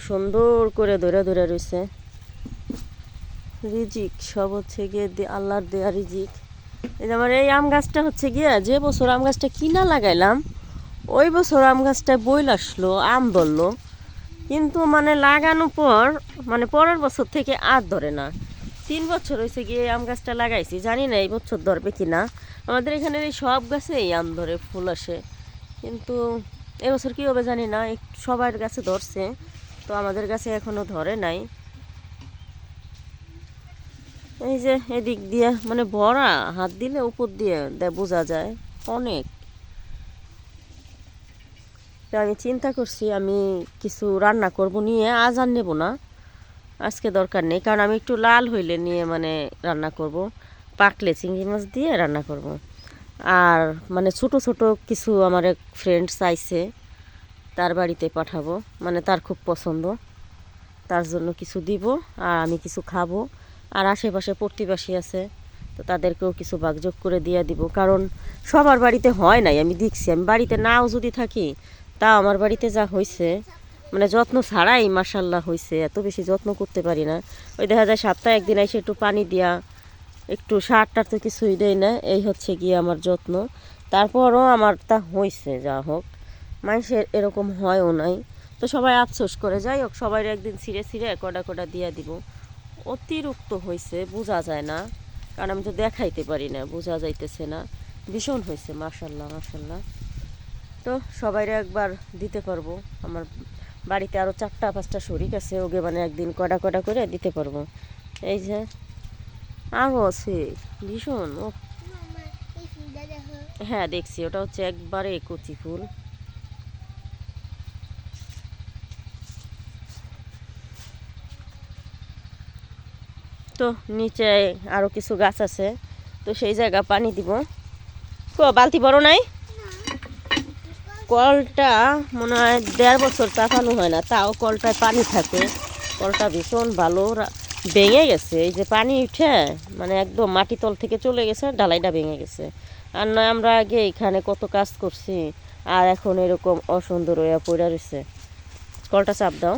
সুন্দর করে ধরে ধরে রয়েছে। রিজিক সব হচ্ছে গিয়ে আল্লাহর দেয়া রিজিক। এই যে আমার এই আম গাছটা হচ্ছে গিয়ে যে বছর আম গাছটা কিনা লাগাইলাম ওই বছর আম গাছটায় বইল আসলো, আম ধরলো, কিন্তু মানে লাগানোর পর মানে পরের বছর থেকে আর ধরে না। 3 বছর হয়েছে গিয়ে আম গাছটা লাগাইছি, জানি না এই বছর ধরবে কিনা। আমাদের এখানে এই সব গাছেই আম ধরে, ফুল আসে, কিন্তু এবছর কী হবে জানি না। সবার গাছে ধরছে, তো আমাদের গাছে এখনো ধরে নাই। এই যে এদিক দিয়ে মানে ভরা, হাত দিলে উপর দিয়ে বোঝা যায় অনেক। তো আমি চিন্তা করছি আমি কিছু রান্না করব নিয়ে, আজ আর নেব না, আজকে দরকার নেই, কারণ আমি একটু লাল হইলে নিয়ে মানে রান্না করব, পাকলে চিংড়ি মাছ দিয়ে রান্না করব। আর মানে ছোট ছোট কিছু আমার এক ফ্রেন্ড চাইছে, তার বাড়িতে পাঠাবো, মানে তার খুব পছন্দ, তার জন্য কিছু দিব আর আমি কিছু খাবো। আর আশেপাশে প্রতিবেশী আছে, তো তাদেরকেও কিছু ভাগযোগ করে দিয়ে দিব, কারণ সবার বাড়িতে হয় নাই। আমি দেখছি, আমি বাড়িতে নাও যদি থাকি তা আমার বাড়িতে যা হয়েছে মানে যত্ন ছাড়াই মাশাল্লাহ হয়েছে, এত বেশি যত্ন করতে পারি না। ওই দেখা যায় সপ্তাহে একদিন এসে একটু পানি দিয়া, একটু সার টার তো কিছুই দেয় না, এই হচ্ছে গিয়ে আমার যত্ন। তারপরও আমার তা হয়েছে, যা হোক, মানুষের এরকম হয়ও নাই, তো সবাই আফসোস করে। যাই হোক, সবাই একদিন ছিঁড়ে ছিঁড়ে কটা কটা দিয়ে দিব। অতিরিক্ত হয়েছে, বোঝা যায় না, কারণ আমি তো দেখাইতে পারি না, বোঝা যাইতেছে না। ভীষণ হয়েছে, মাশাল্লাহ মাশাল্লাহ। তো সবাইরে একবার দিতে পারবো। আমার বাড়িতে আরও 4টা 5টা শরিক আছে, ওকে মানে একদিন কটা কটা করে দিতে পারবো। এই যে আরও আছে ভীষণ। ও হ্যাঁ দেখছি, ওটা হচ্ছে একবারে কচি ফুল। তো নিচে আরও কিছু গাছ আছে, তো সেই জায়গা পানি দিব। বালতি বড় নাই, কলটা মনে হয় 1.5 বছর চাপানো হয় না, তাও কলটায় পানি থাকে। কলটা ভীষণ ভালো, ভেঙে গেছে, এই যে পানি উঠে মানে একদম মাটিতল থেকে চলে গেছে, ঢালাইটা ভেঙে গেছে। আর নয় আমরা আগে এখানে কত কাজ করছি, আর এখন এরকম অসুন্দর হইয়া পড়ে রয়েছে। কলটা চাপ দাও।